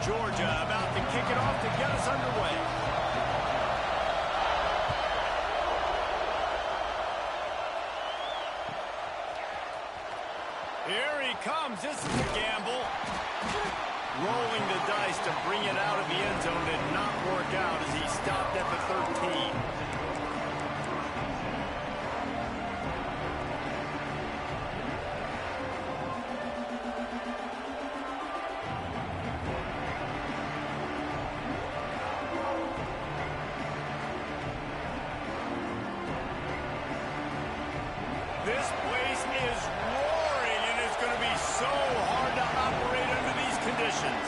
Georgia about to kick it off to get us underway. Here he comes. This is a gamble. Rolling the dice to bring it out of the end zone did not work out as he stopped at the 13. This place is roaring, and it's going to be so hard to operate under these conditions.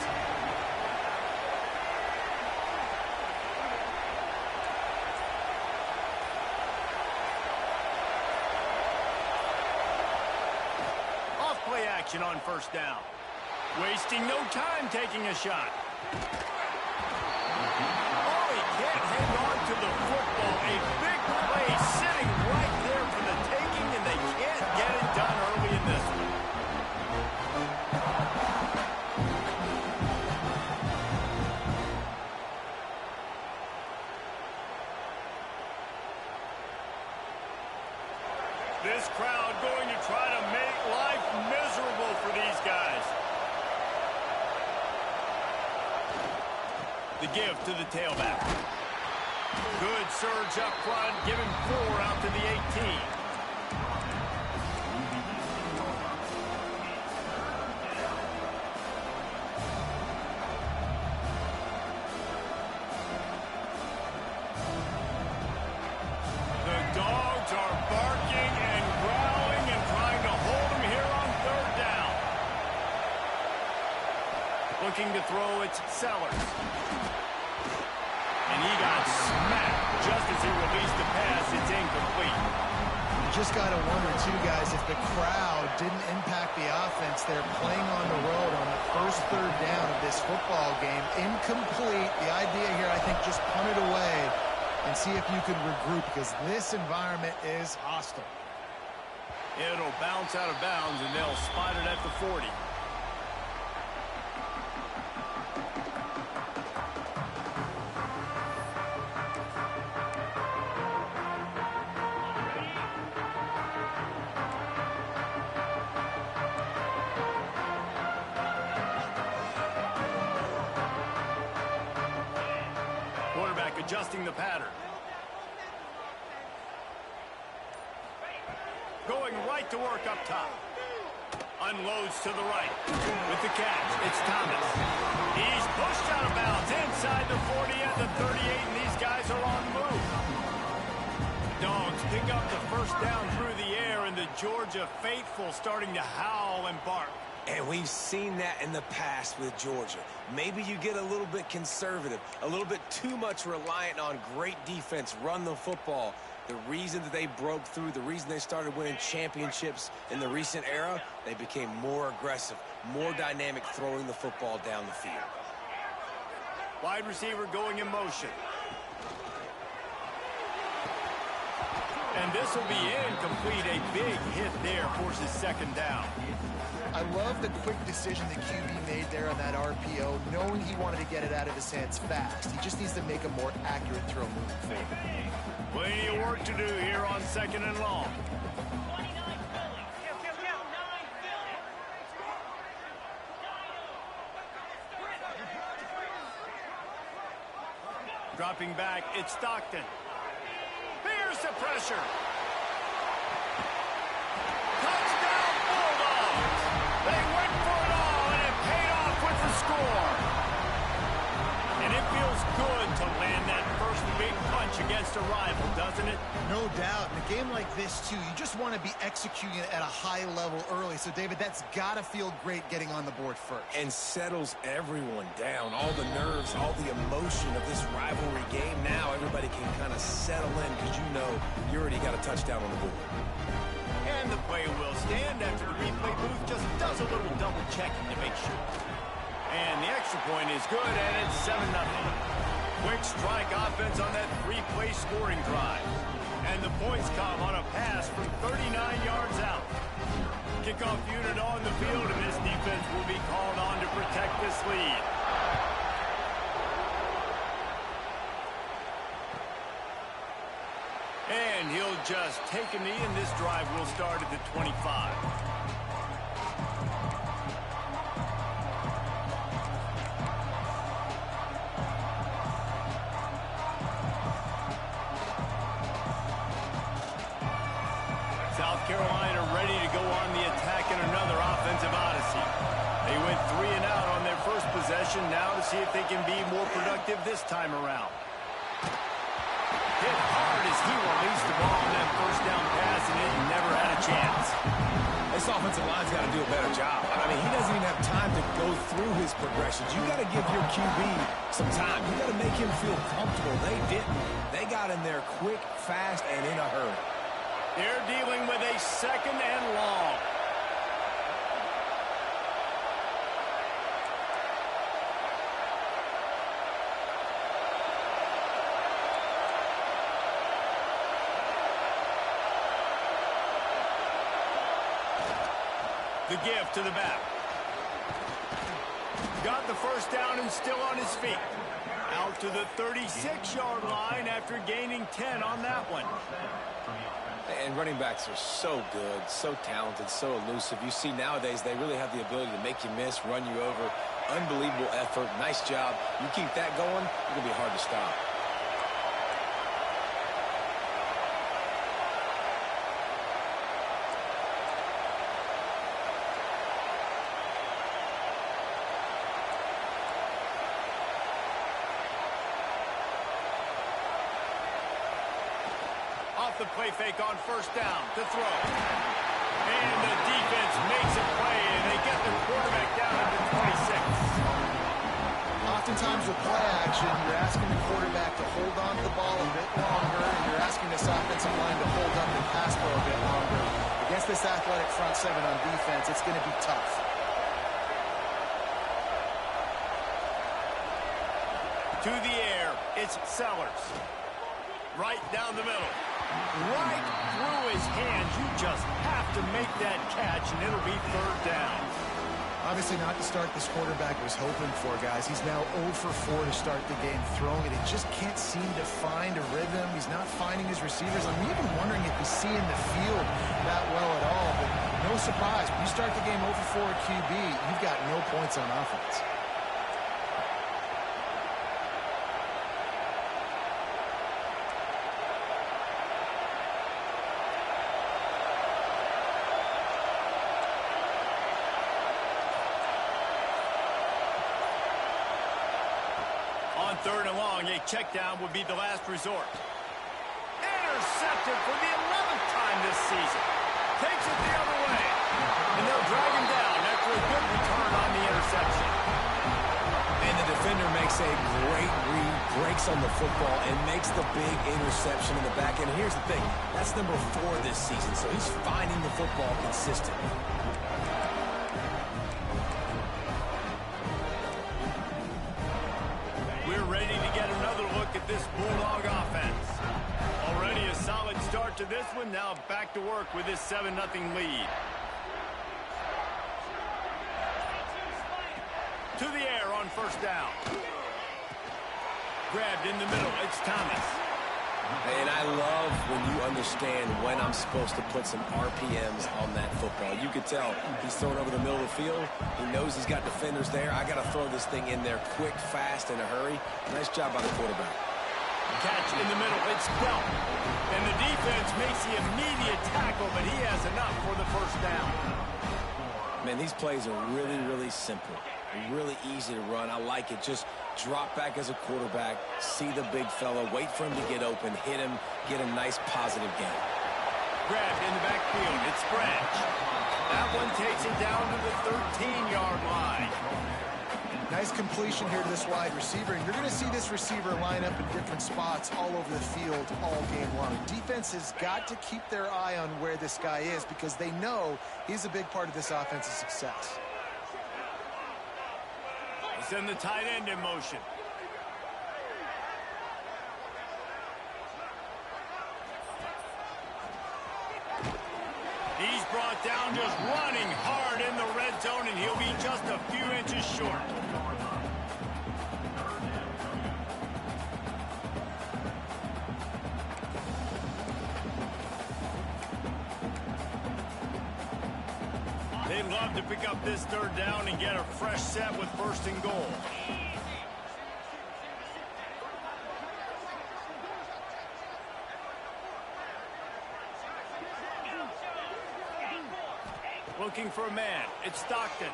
Off-play action on first down. Wasting no time taking a shot. Oh, he can't hang on to the football. A big play sitting right there for the taking, and they can't get it done early in this one. This crowd going to try to make life miserable for these guys. The give to the tailback. Good surge up front, giving 4 out to the 18. The dogs are barking and growling and trying to hold him here on third down. Looking to throw, it's Sellers. And he got smacked just as he released the pass. It's incomplete. You just got to wonder, too, guys, if the crowd didn't impact the offense. They're playing on the road on the first third down of this football game. Incomplete. The idea here, I think, just punt it away and see if you can regroup, because this environment is hostile. It'll bounce out of bounds, and they'll spot it at the 40. Quarterback adjusting the pattern. Going right to work up top. Unloads to the right. With the catch, it's Thomas. He's pushed out of bounds inside the 40 at the 38, and these guys are on the move. Dogs pick up the first down through the air, and the Georgia faithful starting to howl and bark. And we've seen that in the past with Georgia. Maybe you get a little bit conservative, a little bit too much reliant on great defense, run the football. The reason that they broke through, the reason they started winning championships in the recent era, they became more aggressive, more dynamic throwing the football down the field. Wide receiver going in motion. And this will be incomplete. A big hit there forces second down. I love the quick decision the QB made there on that RPO, knowing he wanted to get it out of his hands fast. He just needs to make a more accurate throw moving forward. Plenty of work to do here on second and long. Dropping back, it's Stockton. Here's the pressure. Touchdown Bulldogs! They went for it all, and it paid off with the score. And it feels good to land that first big punch against a rival, doesn't it? No doubt. In a game like this, too, you just want to be executing it at a high level early. So, David, that's got to feel great getting on the board first. And settles everyone down. All the nerves, all the emotion of this rivalry game. Now everybody can kind of settle in because you know you already got a touchdown on the board. And the play will stand after the replay booth just does a little double checking to make sure. And the extra point is good, and it's 7-0. Quick strike offense on that three-play scoring drive. And the points come on a pass from 39 yards out. Kickoff unit on the field, and this defense will be called on to protect this lead. And he'll just take a knee, and this drive will start at the 25. South Carolina ready to go on the attack in another offensive odyssey. They went 3 and out on their first possession, now to see if they can be more productive this time around. Hit hard as he released the ball on that first down pass, and it never had a chance. This offensive line's got to do a better job. I mean, he doesn't even have time to go through his progressions. You got to give your QB some time. You got to make him feel comfortable. They didn't. They got in there quick, fast, and in a hurry. They're dealing with a 2nd and long. The give to the back. Got the first down and still on his feet. Out to the 36-yard line after gaining 10 on that one. And running backs are so good, so talented, so elusive. You see nowadays they really have the ability to make you miss, run you over. Unbelievable effort. Nice job. You keep that going, it's going to be hard to stop. Off the play fake on first down to throw. And the defense makes a play, and they get the quarterback down at the 26. Oftentimes with play action, you're asking the quarterback to hold on to the ball a bit longer, and you're asking this offensive line to hold up the pass for a bit longer. Against this athletic front 7 on defense, it's going to be tough. To the air, it's Sellers. Right down the middle. Right through his hands. You just have to make that catch, and it'll be 3rd down. Obviously not the start this quarterback was hoping for, guys. He's now 0 for 4 to start the game throwing it. He just can't seem to find a rhythm. He's not finding his receivers. I'm even wondering if he's seeing the field that well at all. But no surprise, when you start the game 0 for 4 at QB, you've got no points on offense. On 3rd and long, a check down would be the last resort. Intercepted for the 11th time this season. Takes it the other way. And they'll drag him down after a good return on the interception. And the defender makes a great read, breaks on the football, and makes the big interception in the back end. Here's the thing. That's number 4 this season, so he's finding the football consistently. We're ready to get another look at this Bulldog offense. Already a solid start to this one. Now back to work with this 7-0 lead. To the air on first down. Grabbed in the middle. It's Thomas. And I love when you understand when I'm supposed to put some RPMs on that football. You could tell he's throwing over the middle of the field. He knows he's got defenders there. I got to throw this thing in there quick, fast, in a hurry. Nice job by the quarterback. Catch in the middle. It's Belt. And the defense makes the immediate tackle, but he has enough for the first down. Man, these plays are really, really simple. Really easy to run. I like it. Just drop back as a quarterback, see the big fella, wait for him to get open, hit him, get a nice positive gain. Grabbed in the backfield. It's Branch. That one takes it down to the 13-yard line. Nice completion here to this wide receiver. And you're going to see this receiver line up in different spots all over the field all game long. Defense has got to keep their eye on where this guy is because they know he's a big part of this offense's success. Send the tight end in motion. He's brought down just running hard in the red zone, and he'll be just a few inches short. love to pick up this third down and get a fresh set with first and goal. Looking for a man. It's Stockton.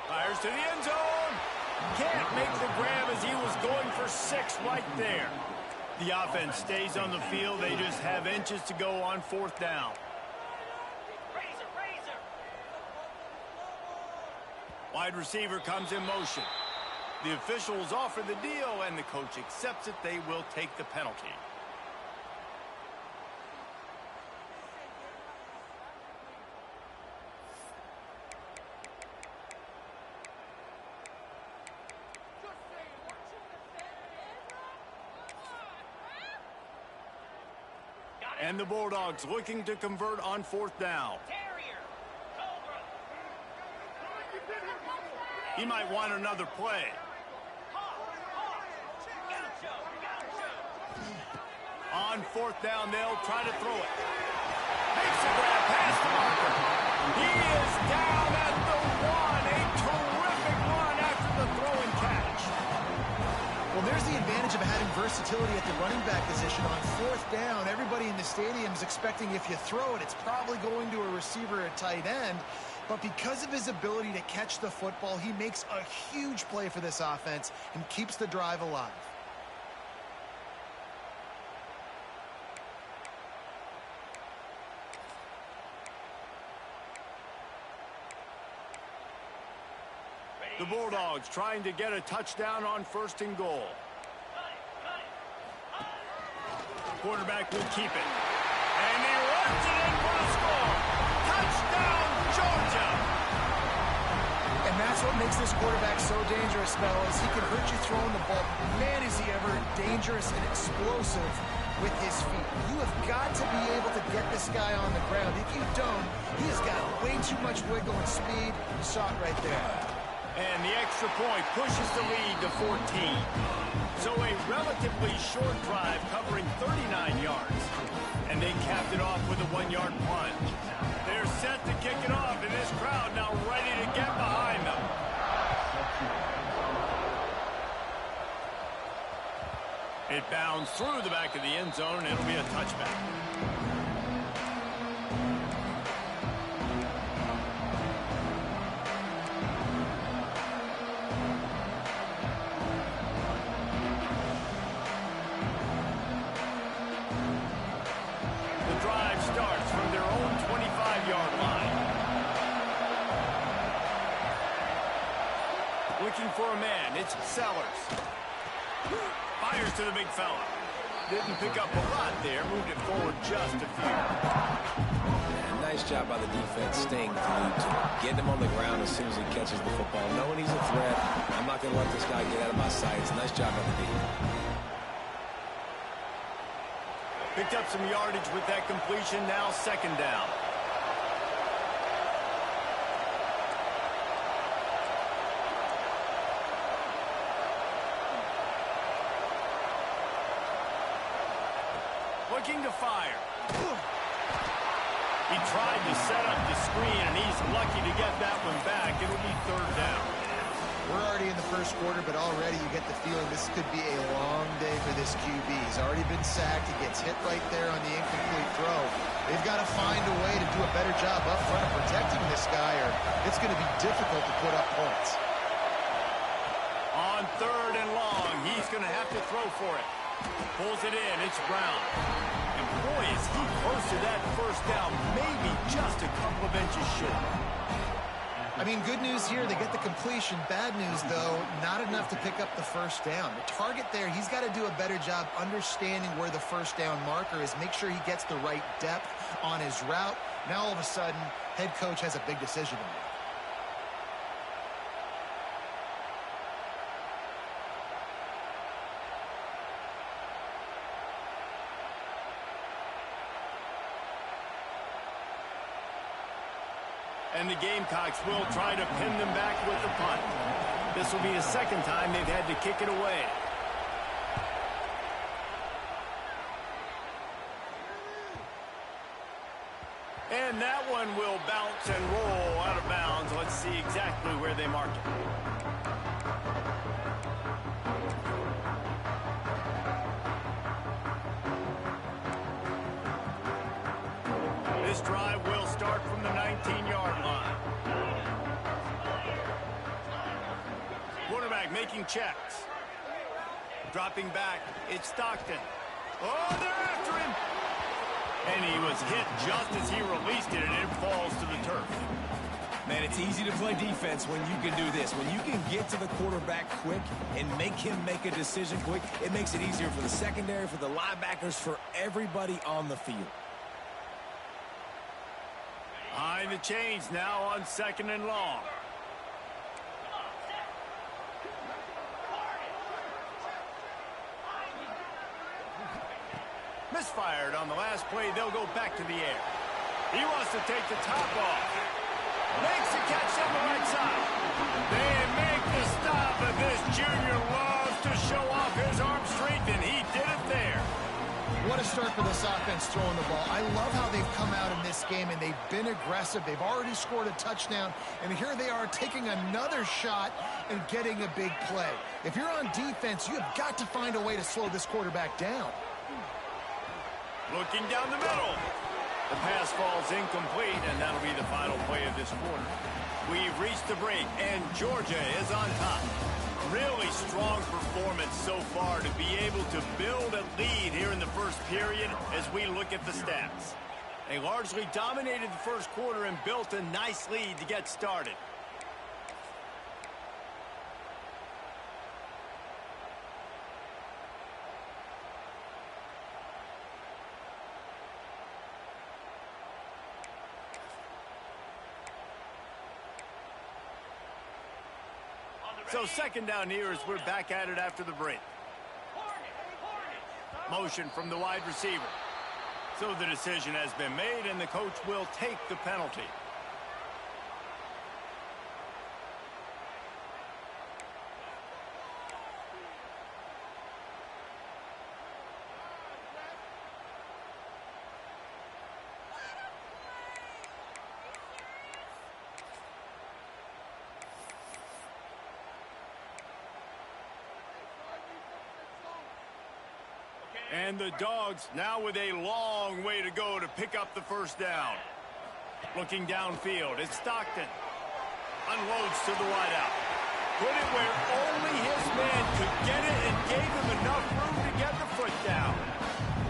Fires to the end zone. Can't make the grab as he was going for 6 right there. The offense stays on the field. They just have inches to go on fourth down. Wide receiver comes in motion. The officials offer the deal, and the coach accepts it. They will take the penalty. And the Bulldogs looking to convert on fourth down. He might want another play. On fourth down, they'll try to throw it. Makes a grab past the marker. He is down at the 1. A terrific run after the throw and catch. Well, there's the advantage of having versatility at the running back position. On fourth down, everybody in the stadium is expecting if you throw it, it's probably going to a receiver at tight end. But because of his ability to catch the football, he makes a huge play for this offense and keeps the drive alive. The Bulldogs trying to get a touchdown on first and goal. Quarterback will keep it. And he runs it in for a score. Touchdown, Georgia! And that's what makes this quarterback so dangerous, fellas. He can hurt you throwing the ball. Man, is he ever dangerous and explosive with his feet. You have got to be able to get this guy on the ground. If you don't, he has got way too much wiggle and speed. You saw it right there. And the extra point pushes the lead to 14. So a relatively short drive covering 39 yards. And they capped it off with a 1-yard plunge. They're set to kick it off, and this crowd now ready to get behind them. It bounds through the back of the end zone, and it'll be a touchback. Starts from their own 25-yard line. Looking for a man. It's Sellers. Fires to the big fella. Didn't pick up a lot there. Moved it forward just a few. And nice job by the defense staying glued to him. Getting him on the ground as soon as he catches the football. Knowing he's a threat. I'm not going to let this guy get out of my sights. Nice job by the defense. Picked up some yardage with that completion. Now second down. Looking to fire. He tried to set up the screen, and he's lucky to get that one back. It'll be third down. We're already in the first quarter, but already you get the feeling this could be a long day for this QB. He's already been sacked. He gets hit right there on the incomplete throw. They've got to find a way to do a better job up front of protecting this guy, or it's going to be difficult to put up points. On third and long, he's going to have to throw for it. Pulls it in. It's Brown. And boy, is he close to that first down, maybe just a couple of inches short. I mean, good news here, they get the completion. Bad news, though, not enough to pick up the first down. The target there, he's got to do a better job understanding where the first down marker is, make sure he gets the right depth on his route. Now, all of a sudden, head coach has a big decision to make. And the Gamecocks will try to pin them back with the punt. This will be the second time they've had to kick it away. And that one will bounce and roll out of bounds. Let's see exactly where they mark it. This drive will start from the 19-yard line. Quarterback making checks. Dropping back, it's Stockton. Oh, they're after him. And he was hit just as he released it, and it falls to the turf. Man, it's easy to play defense when you can do this. When you can get to the quarterback quick and make him make a decision quick, it makes it easier for the secondary, for the linebackers, for everybody on the field. Behind the chains now on 2nd and long. Misfired on the last play. They'll go back to the air. He wants to take the top off. Makes the catch on the right side. They make the stop, and this junior loves to show off his arm strength, and he did it there. What a start for this offense throwing the ball. I love how they've come out in this game, and they've been aggressive. They've already scored a touchdown, and here they are taking another shot and getting a big play. If you're on defense, you have got to find a way to slow this quarterback down. Looking down the middle. The pass falls incomplete, and that'll be the final play of this quarter. We've reached the break, and Georgia is on top. Really strong performance so far to be able to build a lead here in the first period as we look at the stats. They largely dominated the first quarter and built a nice lead to get started. So 2nd down here as we're back at it after the break. Motion from the wide receiver. So the decision has been made, and the coach will take the penalty. And the Dogs now with a long way to go to pick up the first down. Looking downfield, it's Stockton. Unloads to the wideout. Put it where only his man could get it and gave him enough room to get the foot down.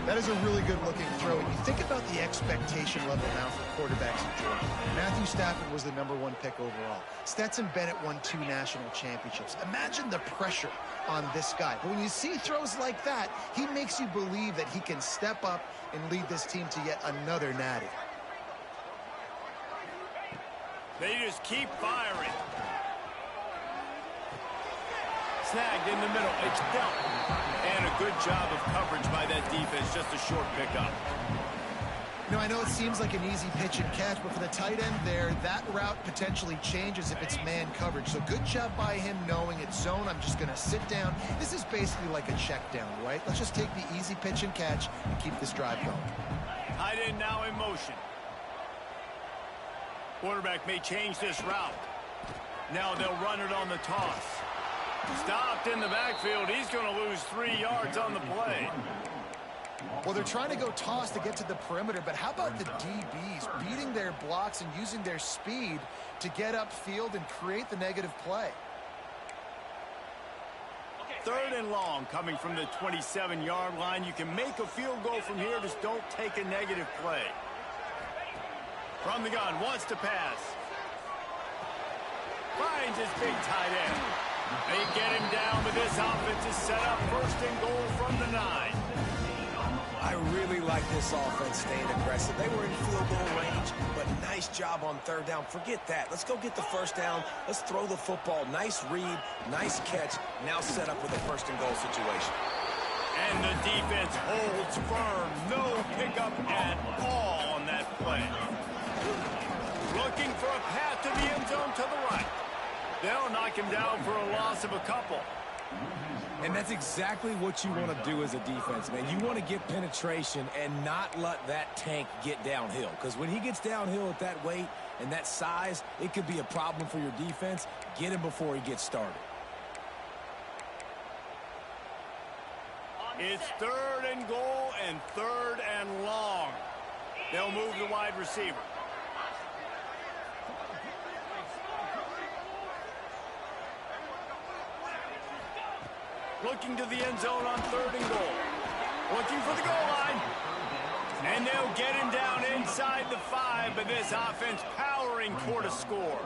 That is a really good-looking throw. And you think about the expectation level now for quarterbacks in Georgia. Matthew Stafford was the #1 pick overall. Stetson Bennett won 2 national championships. Imagine the pressure on this guy. But when you see throws like that, he makes you believe that he can step up and lead this team to yet another natty. They just keep firing. Snagged in the middle. It's dealt. And a good job of coverage by that defense. Just a short pickup. You know, I know it seems like an easy pitch and catch, but for the tight end there, that route potentially changes if it's man coverage. So good job by him knowing it's zone. I'm just going to sit down. This is basically like a check down, right? Let's just take the easy pitch and catch and keep this drive going. Tight end now in motion. Quarterback may change this route. Now they'll run it on the toss. Stopped in the backfield. He's going to lose 3 yards on the play. Well, they're trying to go toss to get to the perimeter, but how about the DBs beating their blocks and using their speed to get upfield and create the negative play? 3rd and long coming from the 27-yard line. You can make a field goal from here. Just don't take a negative play. From the gun, wants to pass. Finds his big tight end. They get him down, but this offense is set up 1st and goal from the 9. I really like this offense staying aggressive. They were in field goal range, but nice job on 3rd down. Forget that. Let's go get the 1st down. Let's throw the football. Nice read, nice catch. Now set up with a 1st and goal situation. And the defense holds firm. No pickup at all on that play. Looking for a path to the end zone to the right. They'll knock him down for a loss of a couple. And that's exactly what you want to do as a defense, man. You want to get penetration and not let that tank get downhill. Because when he gets downhill at that weight and that size, it could be a problem for your defense. Get him before he gets started. It's 3rd and goal and 3rd and long. They'll move the wide receiver. Looking to the end zone on 3rd and goal. Looking for the goal line. And they'll get him down inside the 5, but this offense powering toward a score.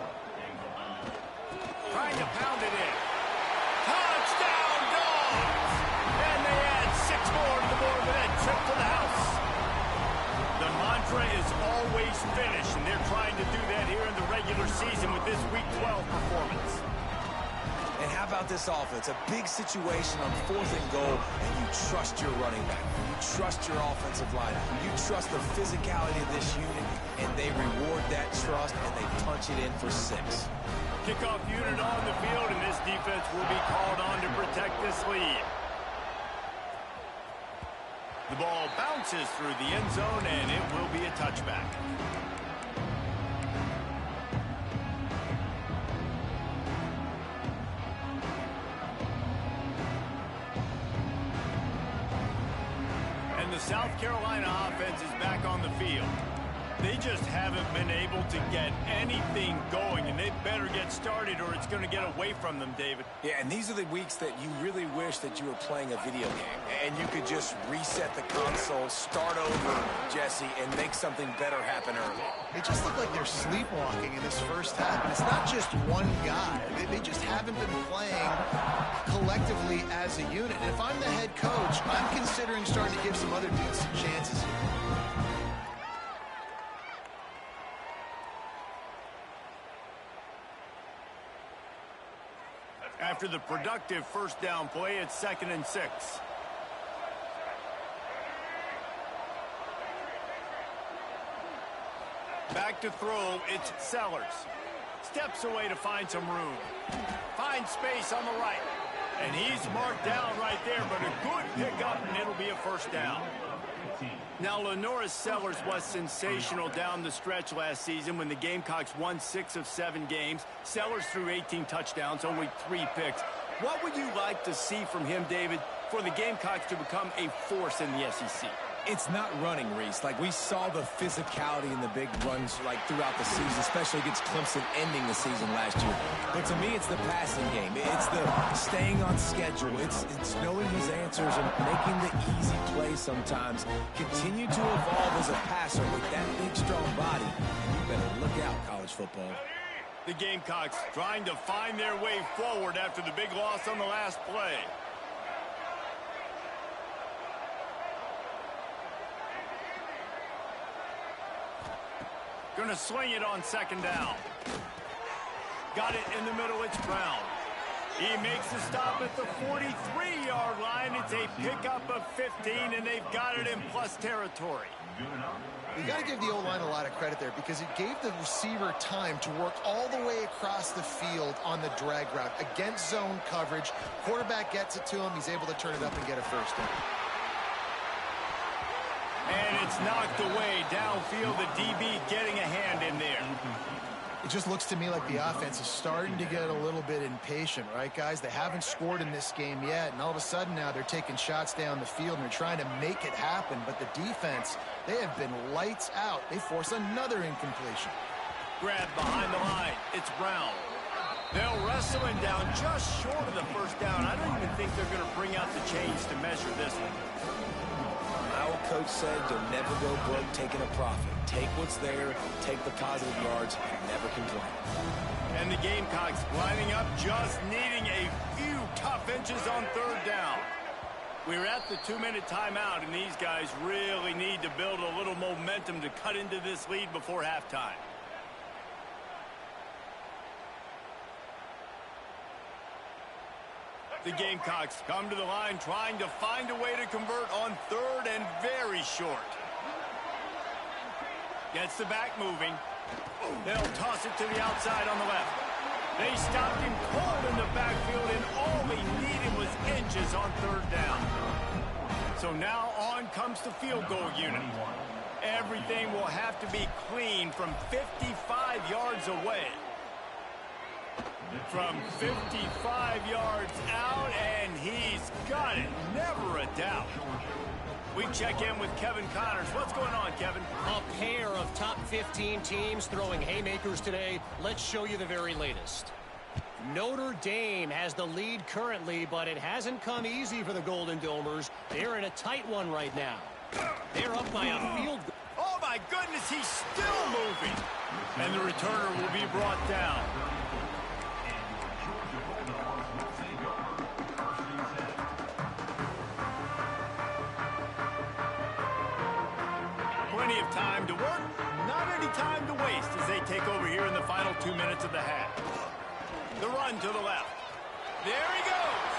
Trying to pound it in. Touchdown, Dogs! And they add 6 more to the board with that trip to the house. The mantra is always finish, and they're trying to do that here in the regular season with this Week 12 performance. And how about this offense? A big situation on 4th and goal, and you trust your running back. You trust your offensive line. You trust the physicality of this unit, and they reward that trust, and they punch it in for 6. Kickoff unit on the field, and this defense will be called on to protect this lead. The ball bounces through the end zone, and it will be a touchback. And the South Carolina offense is back on the field. They just haven't been able to get anything going, and they better get started or it's going to get away from them, David. Yeah, and these are the weeks that you really wish that you were playing a video game and you could just reset the console, start over, Jesse, and make something better happen early. They just look like they're sleepwalking in this first half, and it's not just one guy. They just haven't been playing collectively as a unit. And if I'm the head coach, I'm considering starting to give some other dudes some chances here. After the productive first down play, it's 2nd and 6. Back to throw, it's Sellers. Steps away to find some room. Finds space on the right. And he's marked down right there, but a good pickup, and it'll be a first down. Now, Lenoris Sellers was sensational down the stretch last season when the Gamecocks won 6 of 7 games. Sellers threw 18 touchdowns, only 3 picks. What would you like to see from him, David, for the Gamecocks to become a force in the SEC? It's not running, Reese. Like, we saw the physicality in the big runs, like, throughout the season, especially against Clemson ending the season last year. But to me, it's the passing game. It's the staying on schedule. It's knowing his answers and making the easy plays sometimes. Continue to evolve as a passer with that big, strong body. And you better look out, college football. The Gamecocks trying to find their way forward after the big loss on the last play. Going to swing it on 2nd down. Got it in the middle. It's Brown. He makes the stop at the 43-yard line. It's a pickup of 15, and they've got it in plus territory. You got to give the O-line a lot of credit there because it gave the receiver time to work all the way across the field on the drag route against zone coverage. Quarterback gets it to him. He's able to turn it up and get a first down. And it's knocked away downfield. The DB getting a hand in there. It just looks to me like the offense is starting to get a little bit impatient, right, guys? They haven't scored in this game yet, and all of a sudden now they're taking shots down the field and they're trying to make it happen. But the defense, they have been lights out. They force another incompletion. Grab behind the line. It's Brown. They'll wrestle him down just short of the first down. I don't even think they're going to bring out the chains to measure this one. Our coach said you'll never go broke taking a profit. Take what's there, take the positive yards, and never complain. And the Gamecocks lining up, just needing a few tough inches on 3rd down. We're at the 2-minute timeout, and these guys really need to build a little momentum to cut into this lead before halftime. The Gamecocks come to the line trying to find a way to convert on 3rd and very short. Gets the back moving. They'll toss it to the outside on the left. They stopped him cold in the backfield, and all he needed was inches is on third down. So now on comes the field goal unit. Everything will have to be clean from 55 yards away. From 55 yards out, and he's got it. Never a doubt. We check in with Kevin Connors. What's going on, Kevin? A pair of top 15 teams throwing haymakers today. Let's show you the very latest. Notre Dame has the lead currently, but it hasn't come easy for the Golden Domers. They're in a tight one right now. They're up by a field goal. Oh, my goodness, he's still moving. And the returner will be brought down. Plenty of time to work, not any time to waste as they take over here in the final 2 minutes of the half. The run to the left. There he goes.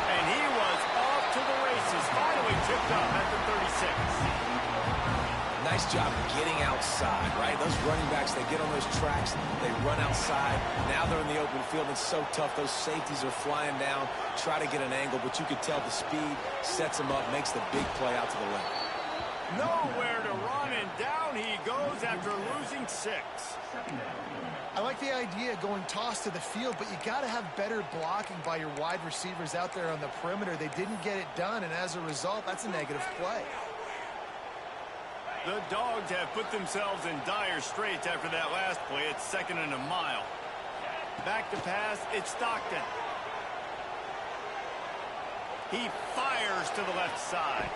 And he was off to the races, finally tipped up at the 36. Nice job getting outside, right? Those running backs, they get on those tracks, they run outside. Now they're in the open field. It's so tough. Those safeties are flying down, try to get an angle, but you could tell the speed sets them up, makes the big play out to the left. Nowhere to run, and down he goes after losing 6. I like the idea of going toss to the field, but you got to have better blocking by your wide receivers out there on the perimeter. They didn't get it done, and as a result, that's a negative play. The Dogs have put themselves in dire straits after that last play. It's 2nd and a mile. Back to pass, it's Stockton. He fires to the left side.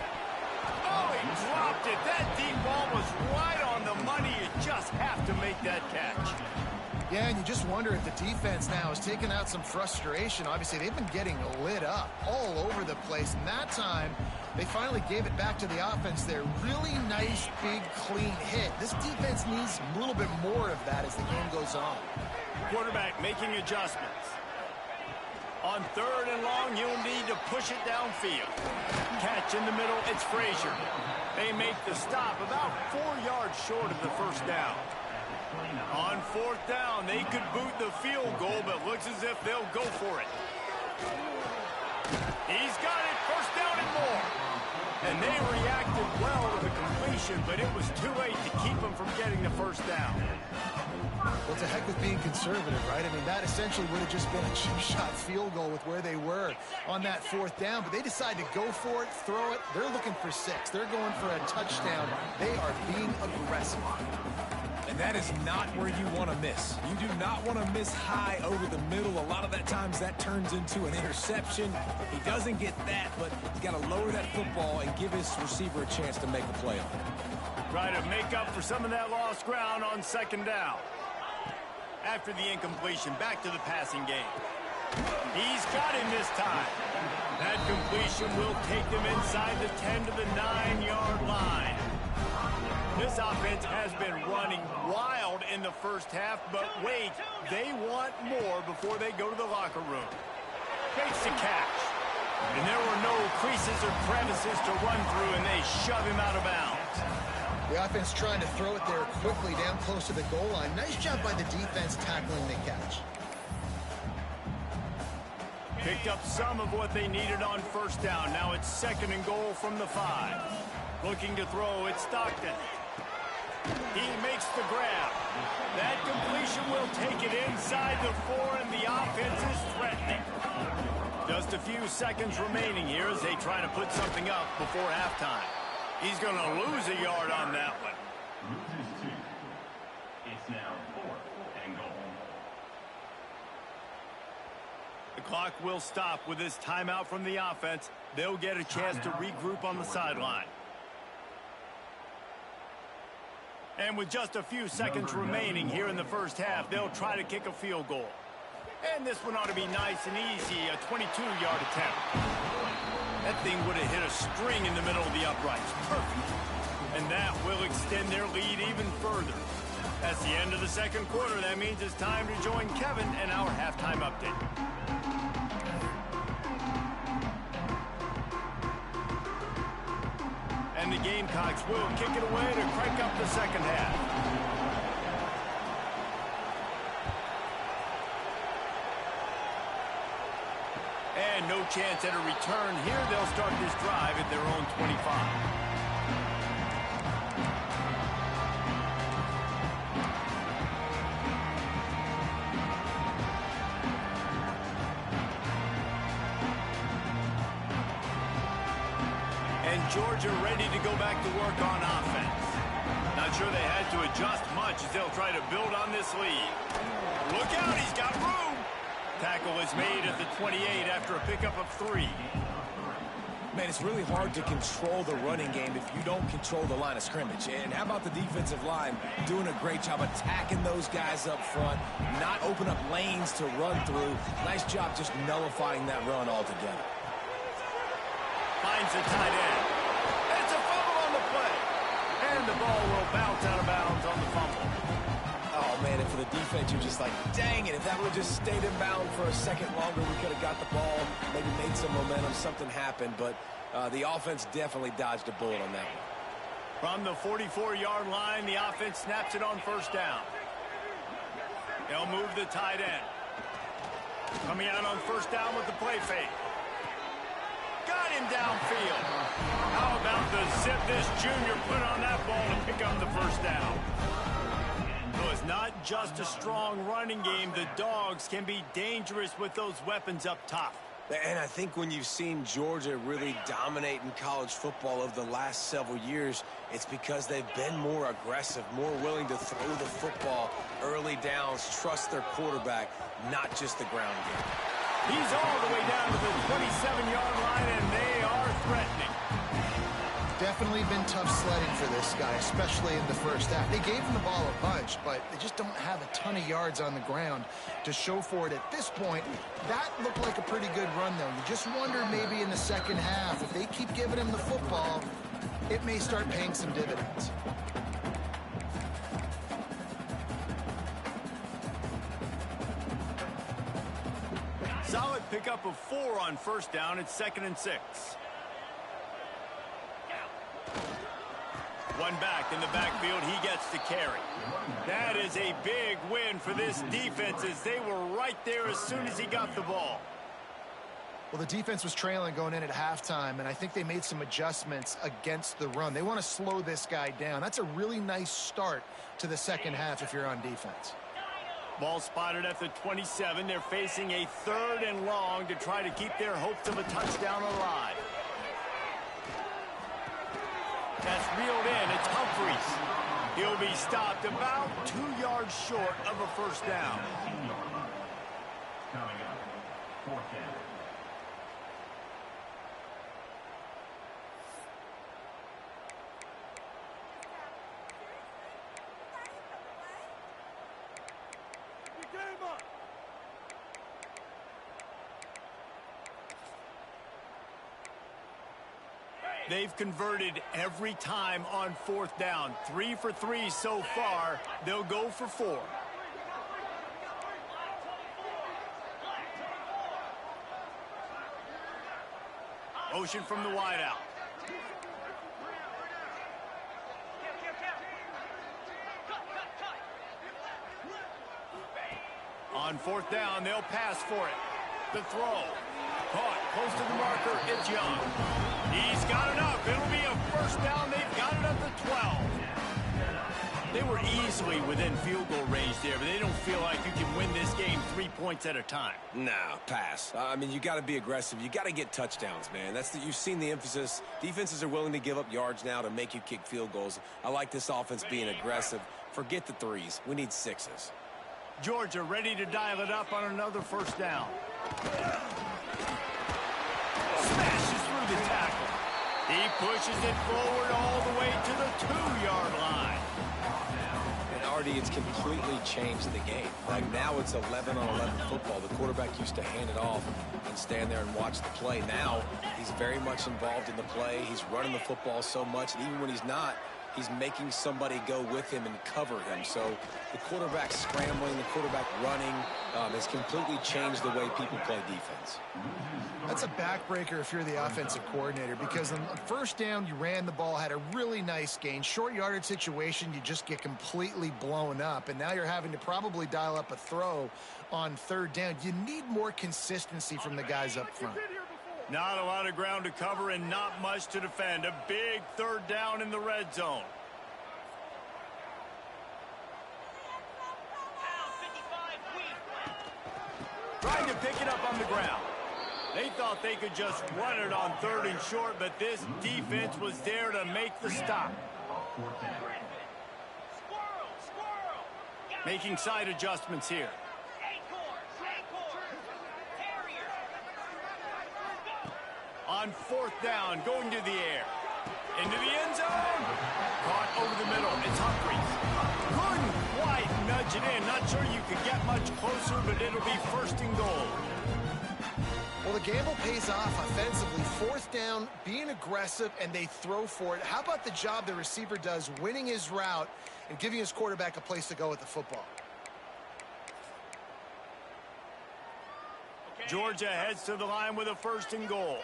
Oh, he dropped it. That deep ball was right on the money. You just have to make that catch. Yeah, and you just wonder if the defense now has taken out some frustration. Obviously, they've been getting lit up all over the place. And that time, they finally gave it back to the offense there. Really nice, big, clean hit. This defense needs a little bit more of that as the game goes on. Quarterback making adjustments. On 3rd and long, you'll need to push it downfield. Catch in the middle, it's Frazier. They make the stop about 4 yards short of the first down. On 4th down, they could boot the field goal, but looks as if they'll go for it. He's got it, 1st down and more. And they reacted well to the completion, but it was too late to keep them from getting the 1st down. Well, to heck with being conservative, right? I mean, that essentially would have just been a cheap shot field goal with where they were on that 4th down, but they decide to go for it, throw it. They're looking for 6. They're going for a touchdown. They are being aggressive. And that is not where you want to miss. You do not want to miss high over the middle. A lot of that times that turns into an interception. He doesn't get that, but he's got to lower that football and give his receiver a chance to make a play on it. Try to make up for some of that lost ground on 2nd down. After the incompletion, back to the passing game. He's got him this time. That completion will take them inside the 10 to the 9-yard line. This offense has been running wild in the first half, but wait, they want more before they go to the locker room. Fakes the catch. And there were no creases or crevices to run through, and they shove him out of bounds. The offense trying to throw it there quickly down close to the goal line. Nice job by the defense tackling the catch. Picked up some of what they needed on 1st down. Now it's 2nd and goal from the 5. Looking to throw, it's Stockton. He makes the grab. That completion will take it inside the 4, and the offense is threatening. Just a few seconds remaining here as they try to put something up before halftime. He's going to lose a yard on that one. Loses 2. It's now 4th and goal. The clock will stop with this timeout from the offense. They'll get a chance to regroup on the sideline. And with just a few seconds remaining here in the first half, they'll try to kick a field goal. And this one ought to be nice and easy, a 22-yard attempt. That thing would have hit a string in the middle of the uprights. Perfect. And that will extend their lead even further. That's the end of the 2nd quarter. That means it's time to join Kevin and our halftime update. And the Gamecocks will kick it away to crank up the 2nd half. And no chance at a return here. They'll start this drive at their own 25. And Georgia ready to go back to work on offense. Not sure they had to adjust much as they'll try to build on this lead. Look out, he's got room. Tackle is made at the 28 after a pickup of 3. Man, it's really hard to control the running game if you don't control the line of scrimmage. And how about the defensive line doing a great job attacking those guys up front, not open up lanes to run through. Nice job just nullifying that run altogether. Finds the tight end. It's a fumble on the play. And the ball will bounce out of bounds on the fumble. Oh, man, and for the defense, you're just like, dang it, if that would have just stayed in bound for a second longer, we could have got the ball, maybe made some momentum, something happened, but the offense definitely dodged a bullet on that one. From the 44-yard line, the offense snaps it on first down. They'll move the tight end. Coming out on first down with the play fake. Got him downfield. How about the zip this junior put on that ball to pick up the first down? So it's not just a strong running game. The Dogs can be dangerous with those weapons up top. And I think when you've seen Georgia really dominate in college football over the last several years, it's because they've been more aggressive, more willing to throw the football early downs, trust their quarterback, not just the ground game. He's all the way down to the 27-yard line, and they are threatening. Definitely been tough sledding for this guy, especially in the first half. They gave him the ball a bunch, but they just don't have a ton of yards on the ground to show for it at this point. That looked like a pretty good run, though. You just wonder maybe in the second half, if they keep giving him the football, it may start paying some dividends. Solid pickup of 4 on first down. It's 2nd and 6. One back in the backfield. He gets to carry. That is a big win for this defense as they were right there as soon as he got the ball. Well, the defense was trailing going in at halftime, and I think they made some adjustments against the run. They want to slow this guy down. That's a really nice start to the second half if you're on defense. Ball spotted at the 27. They're facing a 3rd and long to try to keep their hopes of a touchdown alive. That's reeled in. It's Humphries. He'll be stopped about 2 yards short of a first down. Coming up, 4th down. They've converted every time on 4th down. 3 for 3 so far. They'll go for 4. Motion from the wideout. On 4th down, they'll pass for it. The throw. Caught close to the marker. It's Young. He's got enough. It'll be a first down. They've got it at the 12. They were easily within field goal range there, but they don't feel like you can win this game 3 points at a time. No, pass. I mean, you got to be aggressive. You got to get touchdowns, man. You've seen the emphasis. Defenses are willing to give up yards now to make you kick field goals. I like this offense being aggressive. Forget the 3s. We need 6s. Georgia ready to dial it up on another first down. Smashes through the tackle. He pushes it forward all the way to the 2-yard line. And Artie, it's completely changed the game. Like now it's 11-on-11 football. The quarterback used to hand it off and stand there and watch the play. Now he's very much involved in the play. He's running the football so much, and even when he's not, he's making somebody go with him and cover him. So the quarterback scrambling, the quarterback running has completely changed the way people play defense. That's a backbreaker if you're the offensive coordinator, because on first down, you ran the ball, had a really nice gain. Short yardage situation, you just get completely blown up, and now you're having to probably dial up a throw on third down. You need more consistency from the guys up front. Not a lot of ground to cover and not much to defend. A big third down in the red zone. Trying to pick it up on the ground. They thought they could just run it on third and short, but this defense was there to make the stop. Making side adjustments here. On fourth down, going to the air. Into the end zone. Caught over the middle. It's Humphries. Couldn't quite nudge it in. Not sure you could get much closer, but it'll be first and goal. Well, the gamble pays off offensively. Fourth down, being aggressive, and they throw for it. How about the job the receiver does, winning his route and giving his quarterback a place to go with the football? Georgia heads to the line with a first and goal.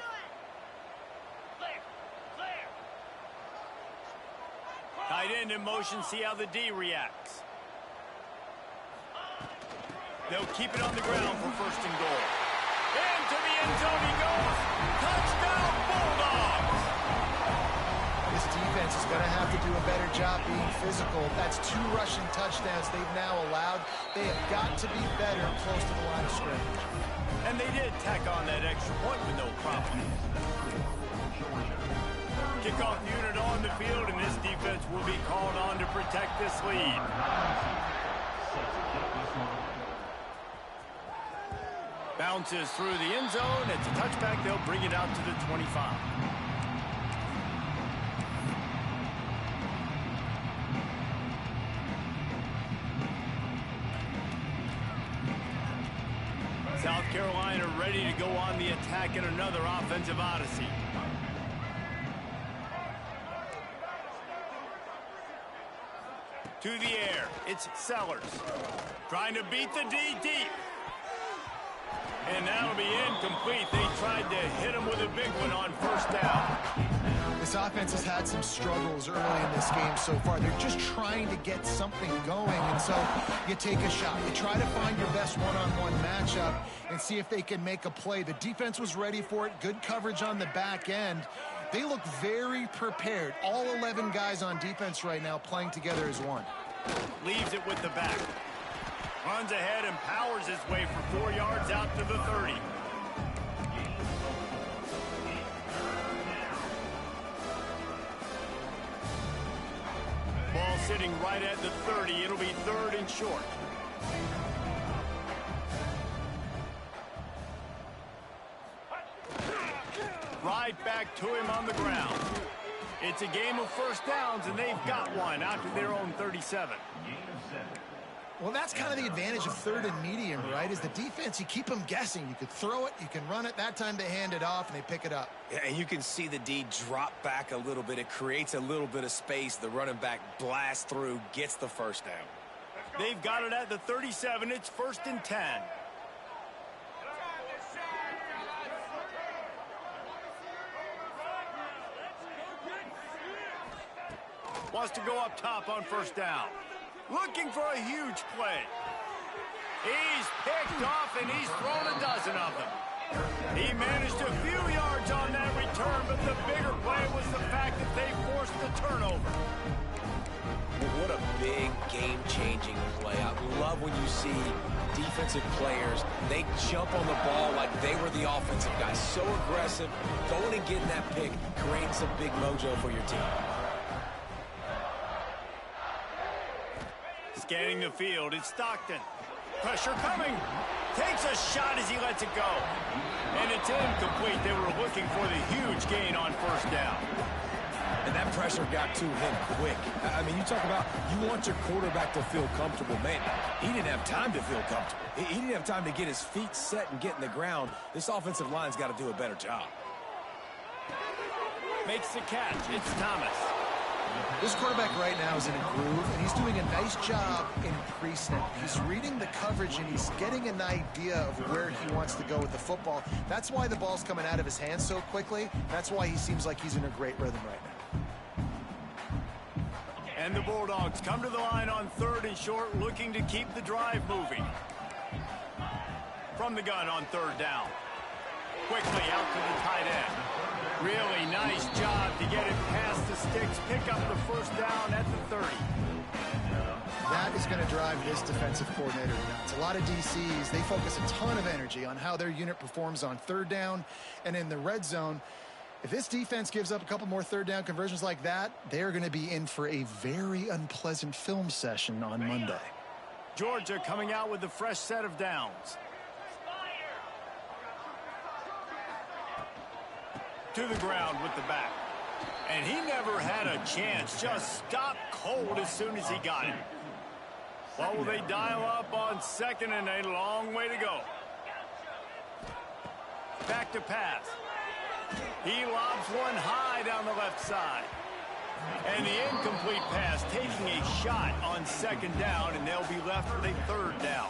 Tight end in motion, see how the D reacts. They'll keep it on the ground for first and goal. Into the end zone he goes. Touchdown, Bulldogs! This defense is going to have to do a better job being physical. That's 2 rushing touchdowns they've now allowed. They have got to be better close to the line of scrimmage. And they did tack on that extra point with no problem. Kickoff unit on the field, and this defense will be called on to protect this lead. Bounces through the end zone. It's a touchback. They'll bring it out to the 25. South Carolina ready to go on the attack in another offensive odyssey. To the air, it's Sellers. Trying to beat the D deep. And that'll be incomplete. They tried to hit him with a big one on first down. This offense has had some struggles early in this game so far. They're just trying to get something going, and so you take a shot. You try to find your best one-on-one matchup and see if they can make a play. The defense was ready for it. Good coverage on the back end. They look very prepared. All 11 guys on defense right now playing together as one. Leaves it with the back. Runs ahead and powers his way for 4 yards out to the 30. Ball sitting right at the 30. It'll be third and short. Right back to him on the ground. It's a game of first downs, and they've got one out to their own 37. Well, that's kind of the advantage of third and medium, right? Is the defense, you keep them guessing. You could throw it, you can run it. That time they hand it off, and they pick it up. Yeah, and you can see the D drop back a little bit. It creates a little bit of space. The running back blasts through, gets the first down. They've got it at the 37. It's first and 10. Wants to go up top on first down. Looking for a huge play. He's picked off, and he's thrown a dozen of them. He managed a few yards on that return, but the bigger play was the fact that they forced the turnover. What a big game-changing play. I love when you see defensive players, they jump on the ball like they were the offensive guys. So aggressive, going and getting that pick, creating some big mojo for your team. Scanning the field, it's Stockton. Pressure coming. Takes a shot as he lets it go. And it's incomplete. They were looking for the huge gain on first down. And that pressure got to him quick. I mean, you talk about you want your quarterback to feel comfortable. Man, he didn't have time to feel comfortable. He didn't have time to get his feet set and get in the ground. This offensive line's got to do a better job. Makes the catch. It's Thomas. This quarterback right now is in a groove, and he's doing a nice job in pre-snap. He's reading the coverage, and he's getting an idea of where he wants to go with the football. That's why the ball's coming out of his hands so quickly. That's why he seems like he's in a great rhythm right now. And the Bulldogs come to the line on 3rd and short, looking to keep the drive moving. From the gun on 3rd down. Quickly out to the tight end. Really nice job to get it past the sticks, pick up the 1st down at the 30. That is going to drive this defensive coordinator nuts. A lot of DCs, they focus a ton of energy on how their unit performs on 3rd down and in the red zone. If this defense gives up a couple more 3rd down conversions like that, they're going to be in for a very unpleasant film session on Monday. Georgia coming out with a fresh set of downs. To the ground with the back. And he never had a chance. Just stopped cold as soon as he got it. Well, will they dial up on 2nd and a long way to go? Back to pass. He lobs one high down the left side. And the incomplete pass taking a shot on 2nd down, and they'll be left with a 3rd down.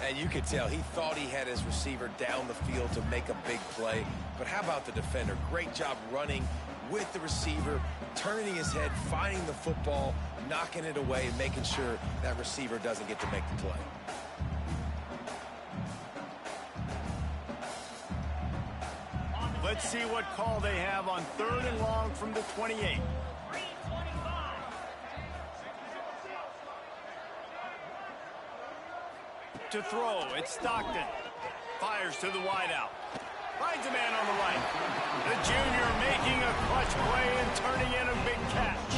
And you could tell he thought he had his receiver down the field to make a big play. But how about the defender? Great job running with the receiver, turning his head, finding the football, knocking it away, and making sure that receiver doesn't get to make the play. Let's see what call they have on 3rd and long from the 28. To throw, it's Stockton. Fires to the wideout. Finds a man on the right. The junior making a clutch play and turning in a big catch.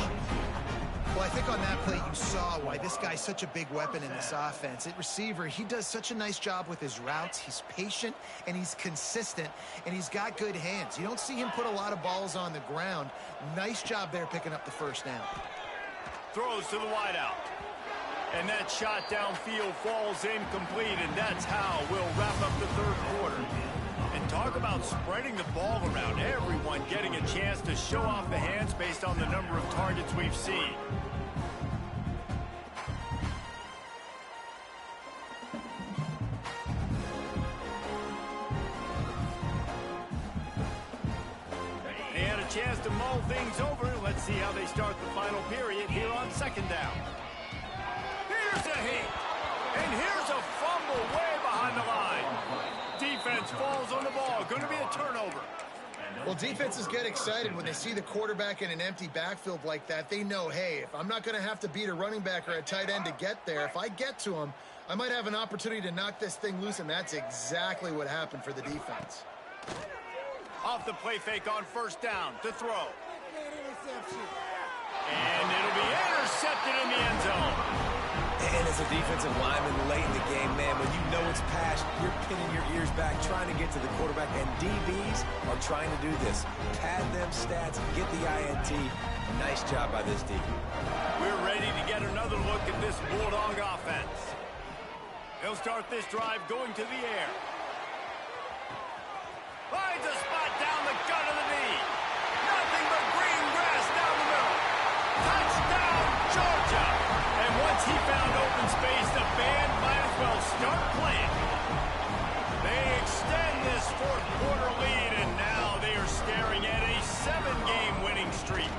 Well, I think on that play you saw why this guy's such a big weapon in this offense. At receiver, he does such a nice job with his routes. He's patient, and he's consistent, and he's got good hands. You don't see him put a lot of balls on the ground. Nice job there picking up the 1st down. Throws to the wideout. And that shot downfield falls incomplete, and that's how we'll wrap up the 3rd quarter. And talk about spreading the ball around. Everyone getting a chance to show off the hands based on the number of targets we've seen. They had a chance to mull things over. Let's see how they start the final period here on 2nd down. Here's a hit. And here's a fumble way behind the line. Defense falls on the ball. Going to be a turnover. Well, defenses get excited when they see the quarterback in an empty backfield like that. They know, hey, if I'm not going to have to beat a running back or a tight end to get there, if I get to him, I might have an opportunity to knock this thing loose, and that's exactly what happened for the defense. Off the play fake on 1st down to throw. And it'll be intercepted in the end zone. And as a defensive lineman late in the game, man, when you know it's passed, you're pinning your ears back, trying to get to the quarterback, and DBs are trying to do this. Pad them stats, get the INT. Nice job by this D. We're ready to get another look at this Bulldog offense. They'll start this drive going to the air. Finds a spot down the gut of the knee. Nothing but green grass down the middle. Touchdown, Georgia. And once he found open space, the band might as well start playing. They extend this 4th quarter lead, and now they are staring at a 7-game winning streak.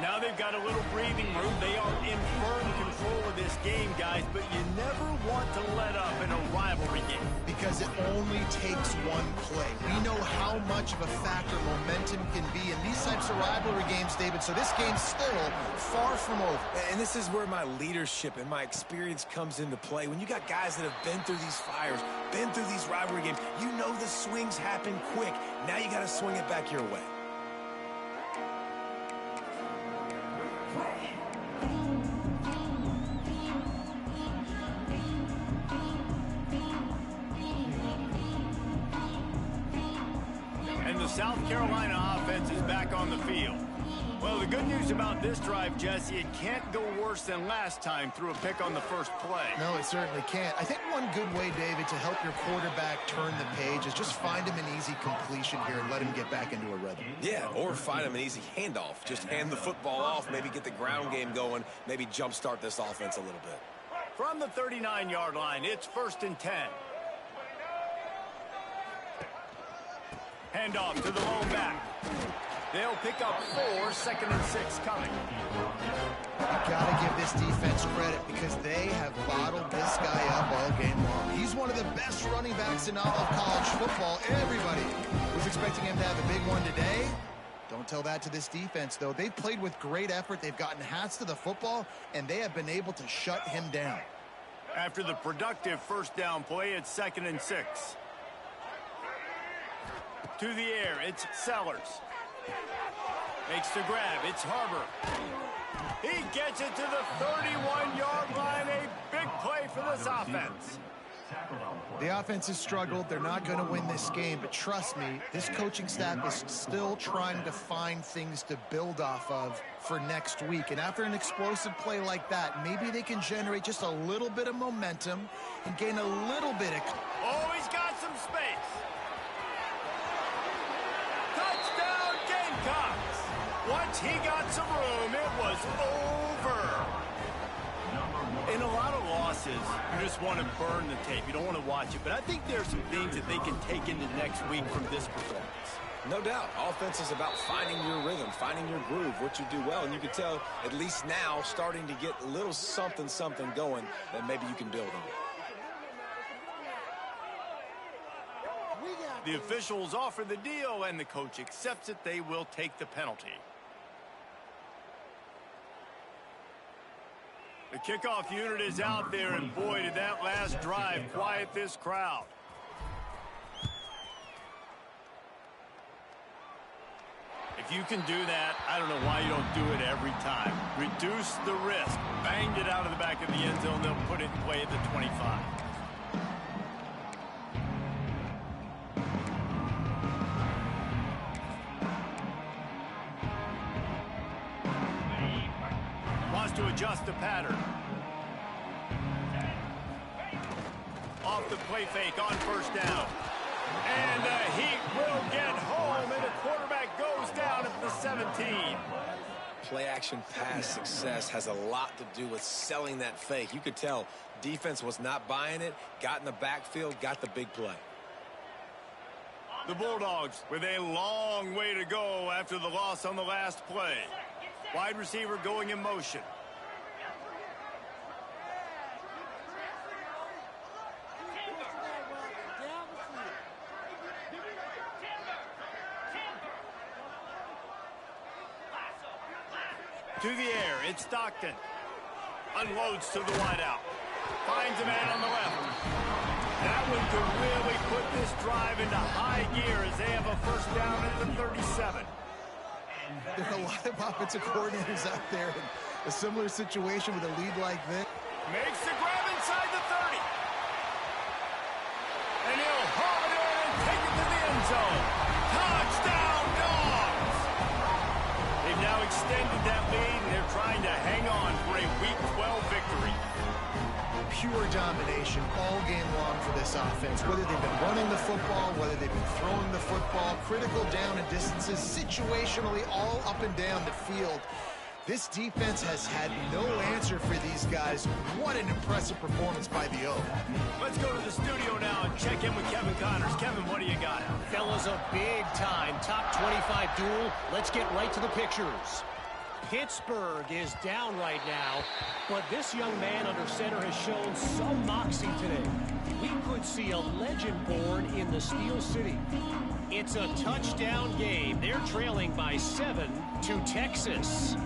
Now they've got a little breathing room. They are in firm control of this game, guys, but you never want to let up in a rivalry game. Because it only takes one play. We know how much of a factor momentum can be in these types of rivalry games, David, so this game's still far from over. And this is where my leadership and my experience comes into play. When you got guys that have been through these fires, been through these rivalry games, you know the swings happen quick. Now you got to swing it back your way. the South Carolina offense is back on the field. Well, the good news about this drive, Jesse, it can't go worse than last time through a pick on the first play. No, it certainly can't. I think one good way, David, to help your quarterback turn the page is just find him an easy completion here and let him get back into a rhythm. Yeah, or find him an easy handoff. Just hand the football off, maybe get the ground game going, maybe jumpstart this offense a little bit. From the 39-yard line, it's 1st and 10. Handoff to the lone back. They'll pick up 4, 2nd and 6 coming. You got to give this defense credit because they have bottled this guy up all game long. He's one of the best running backs in all of college football. Everybody was expecting him to have a big one today. Don't tell that to this defense, though. They've played with great effort. They've gotten hats to the football, and they have been able to shut him down. After the productive first down play, it's 2nd and 6. To the air, it's Sellers. Makes the grab, it's Harbor. He gets it to the 31-yard line. A big play for this offense. The offense has struggled. They're not going to win this game, but trust me, this coaching staff is still trying to find things to build off of for next week. And after an explosive play like that, maybe they can generate just a little bit of momentum and gain a little bit of... Oh, he's got some space. Touchdown, Gamecocks. Once he got some room, it was over. In a lot of losses, you just want to burn the tape. You don't want to watch it. But I think there are some things that they can take into next week from this performance. No doubt. Offense is about finding your rhythm, finding your groove, what you do well. And you can tell, at least now, starting to get a little something going that maybe you can build on. The officials offer the deal, and the coach accepts it. They will take the penalty. The kickoff unit is out there, and boy, did that last drive quiet this crowd. If you can do that, I don't know why you don't do it every time. Reduce the risk. Banged it out of the back of the end zone. They'll put it in play at the 25. To adjust the pattern. Off the play fake on first down. And the Heat will get home, and the quarterback goes down at the 17. Play action pass success has a lot to do with selling that fake. You could tell defense was not buying it, got in the backfield, got the big play. The Bulldogs with a long way to go after the loss on the last play. Wide receiver going in motion. To the air, it's Stockton. Unloads to the wideout. Finds a man on the left. That one could really put this drive into high gear as they have a first down at the 37. There are a lot of offensive coordinators out there in a similar situation with a lead like this. Makes the grab inside the 30. And he'll haul it in and take it to the end zone. Touchdown, Dogs! They've now extended that lead, and they're trying to hang on for a Week 12 victory. Pure domination all game long for this offense. Whether they've been running the football, whether they've been throwing the football, critical down and distances, situationally all up and down the field. This defense has had no answer for these guys. What an impressive performance by the O. Let's go to the studio now and check in with Kevin Connors. Kevin, what do you got? Fellas, a big-time top 25 duel. Let's get right to the pictures. Pittsburgh is down right now, but this young man under center has shown some moxie today. We could see a legend born in the Steel City. It's a touchdown game. They're trailing by 7 to Texas.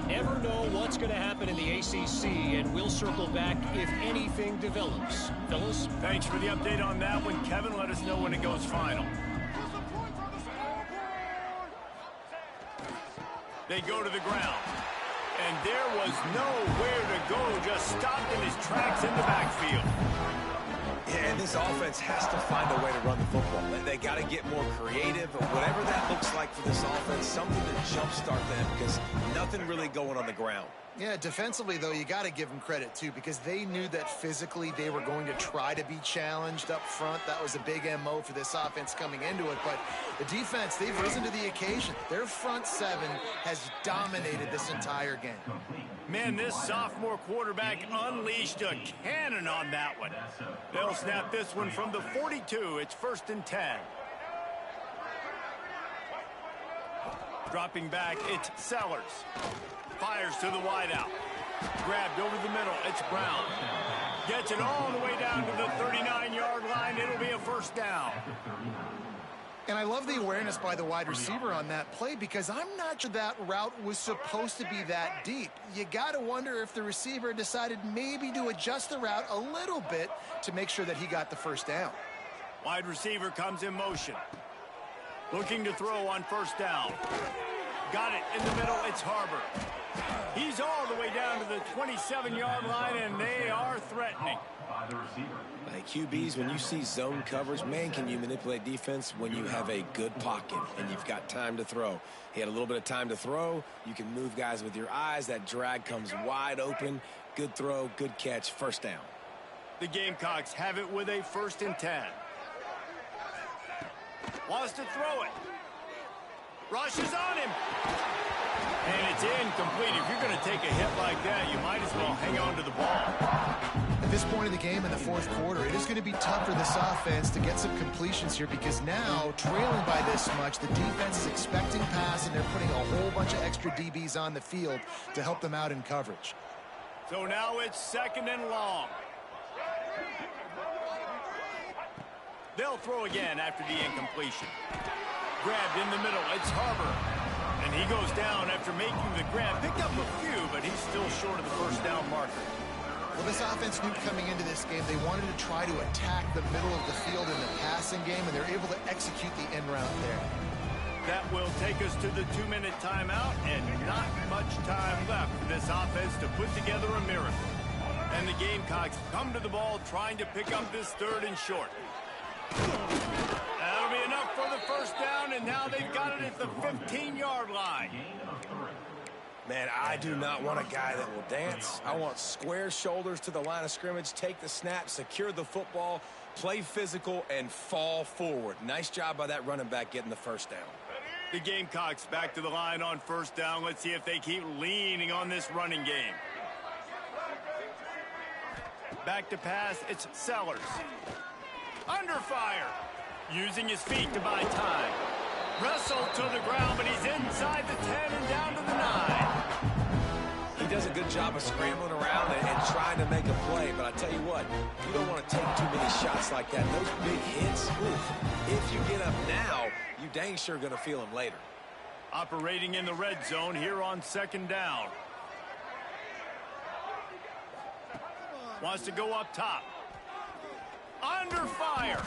Never know what's going to happen in the ACC, and we'll circle back if anything develops. Fellas? Thanks for the update on that one. Kevin, let us know when it goes final. They go to the ground. And there was nowhere to go, just stopped in his tracks in the backfield. Yeah, and this offense has to find a way to run the football. They got to get more creative, or whatever that looks like for this offense, something to jumpstart them, because nothing really going on the ground. Yeah, defensively, though, you got to give them credit, too, because they knew that physically they were going to try to be challenged up front. That was a big MO for this offense coming into it. But the defense, they've risen to the occasion. Their front seven has dominated this entire game. Man, this sophomore quarterback unleashed a cannon on that one. They'll snap this one from the 42. It's 1st and 10. Dropping back, it's Sellers. Fires to the wideout. Grabbed over the middle. It's Brown. Gets it all the way down to the 39-yard line. It'll be a 1st down. And I love the awareness by the wide receiver on that play, because I'm not sure that route was supposed to be that deep. You got to wonder if the receiver decided maybe to adjust the route a little bit to make sure that he got the 1st down. Wide receiver comes in motion. Looking to throw on 1st down. Got it in the middle. It's Harbor. He's all the way down to the 27-yard line, and they are threatening. Hey, QBs, when you see zone coverage, man, can you manipulate defense when you have a good pocket and you've got time to throw. He had a little bit of time to throw. You can move guys with your eyes. That drag comes wide open. Good throw, good catch, 1st down. The Gamecocks have it with a 1st and 10. Wants to throw it. Rushes on him. And it's incomplete. If you're going to take a hit like that, you might as well hang on to the ball. At this point of the game in the 4th quarter, it is going to be tough for this offense to get some completions here, because now, trailing by this much, the defense is expecting pass, and they're putting a whole bunch of extra DBs on the field to help them out in coverage. So now it's 2nd and long. They'll throw again after the incompletion. Grabbed in the middle. It's Harbor. And he goes down after making the grab. Picked up a few, but he's still short of the 1st down marker. Well, this offense knew coming into this game they wanted to try to attack the middle of the field in the passing game, and they're able to execute the end route there. That will take us to the 2-minute timeout, and not much time left for this offense to put together a miracle. And the Gamecocks come to the ball trying to pick up this 3rd and short. That'll be enough for the 1st down, and now they've got it at the 15-yard line. Man, I do not want a guy that will dance. I want square shoulders to the line of scrimmage, take the snap, secure the football, play physical, and fall forward. Nice job by that running back getting the 1st down. The Gamecocks back to the line on 1st down. Let's see if they keep leaning on this running game. Back to pass, it's Sellers. Under fire. Using his feet to buy time. Wrestled to the ground, but he's inside the 10 and down to the 9. He does a good job of scrambling around and trying to make a play, but I tell you what, you don't want to take too many shots like that. Those big hits, oof, if you get up now, you dang sure going to feel them later. Operating in the red zone here on 2nd down. Wants to go up top. Under fire.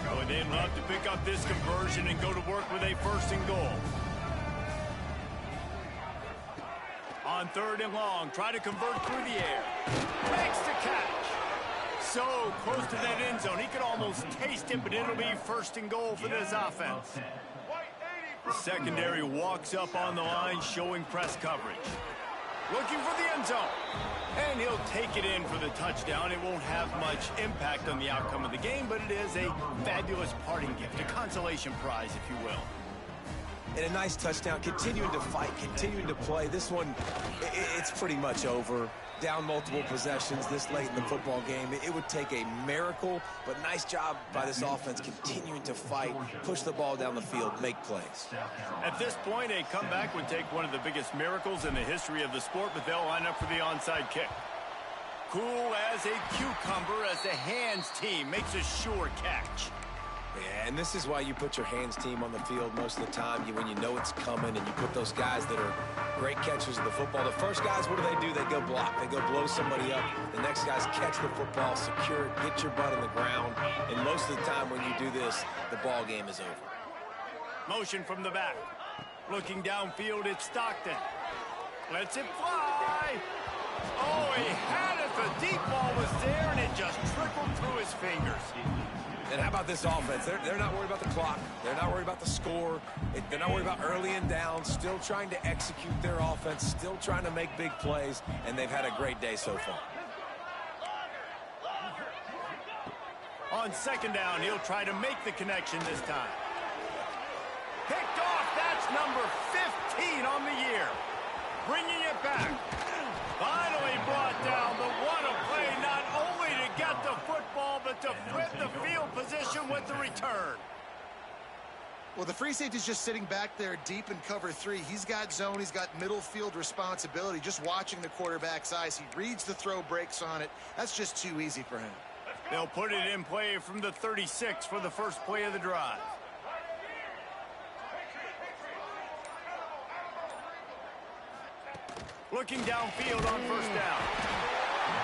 Oh, they'd love to pick up this conversion and go to work with a 1st and goal. On 3rd and long, try to convert through the air. Makes the catch. So close to that end zone, he could almost taste it, but it'll be 1st and goal for this offense. The secondary walks up on the line, showing press coverage. Looking for the end zone. And he'll take it in for the touchdown. It won't have much impact on the outcome of the game, but it is a fabulous parting gift, a consolation prize, if you will. And a nice touchdown, continuing to fight, continuing to play. This one, it's pretty much over. Down multiple possessions this late in the football game. It would take a miracle, but nice job by this offense continuing to fight, push the ball down the field, make plays. At this point, a comeback would take one of the biggest miracles in the history of the sport, but they'll line up for the onside kick. Cool as a cucumber as the hands team makes a sure catch. Yeah, and this is why you put your hands team on the field most of the time. When you know it's coming, and you put those guys that are great catchers of the football. The first guys, what do? They go block. They go blow somebody up. The next guys catch the football, secure it, get your butt on the ground. And most of the time when you do this, the ball game is over. Motion from the back. Looking downfield, it's Stockton. Lets it fly. Oh, he had it. The deep ball was there, and it just trickled through his fingers. And how about this offense? They're not worried about the clock. They're not worried about the score. They're not worried about early and down. Still trying to execute their offense. Still trying to make big plays. And they've had a great day so far. On second down, he'll try to make the connection this time. Picked off. That's number 15 on the year. Bringing it back. Finally brought down. The one play not only to get the football, but to flip the field position with the return. Well, the free safety's just sitting back there deep in cover 3. He's got zone. He's got middle field responsibility. Just watching the quarterback's eyes. He reads the throw, breaks on it. That's just too easy for him. They'll put it in play from the 36 for the first play of the drive. Looking downfield on first down.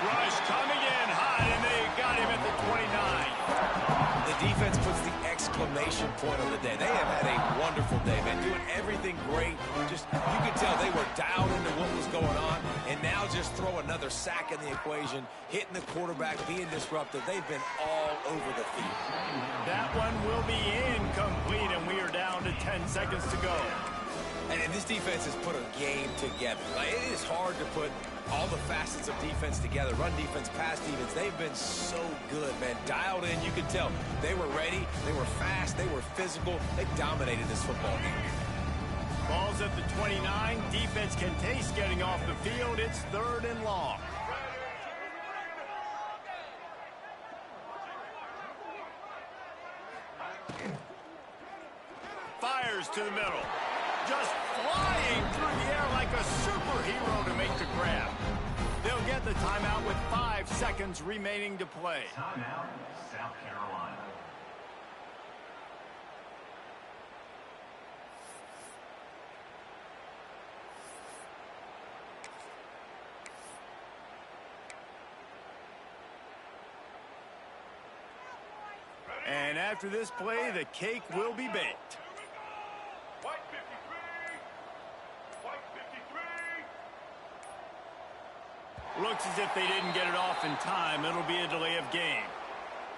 Rush coming in hot, and they got him at the 29. The defense puts the exclamation point on the day. They have had a wonderful day, man. Doing everything great. Just, you could tell they were dialed into what was going on. And now just throw another sack in the equation, hitting the quarterback, being disruptive. They've been all over the field. That one will be incomplete, and we are down to 10 seconds to go. And this defense has put a game together. Like, it is hard to put all the facets of defense together. Run defense, pass defense. They've been so good, man. Dialed in, you could tell. They were ready. They were fast. They were physical. They dominated this football game. Ball's at the 29. Defense can taste getting off the field. It's 3rd and long. Fires to the middle. Just flying through the air like a superhero to make the grab. They'll get the timeout with 5 seconds remaining to play. Timeout, South Carolina. And after this play, the cake will be baked. Looks as if they didn't get it off in time. It'll be a delay of game.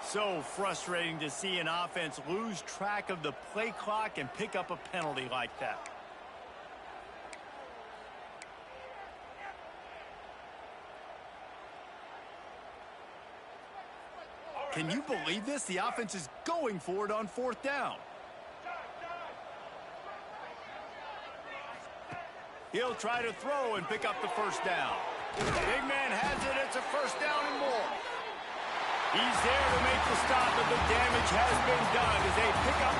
So frustrating to see an offense lose track of the play clock and pick up a penalty like that. Can you believe this? The offense is going for it on 4th down. He'll try to throw and pick up the first down. Big man has it. It's a first down and more. He's there to make the stop, but the damage has been done as they pick up the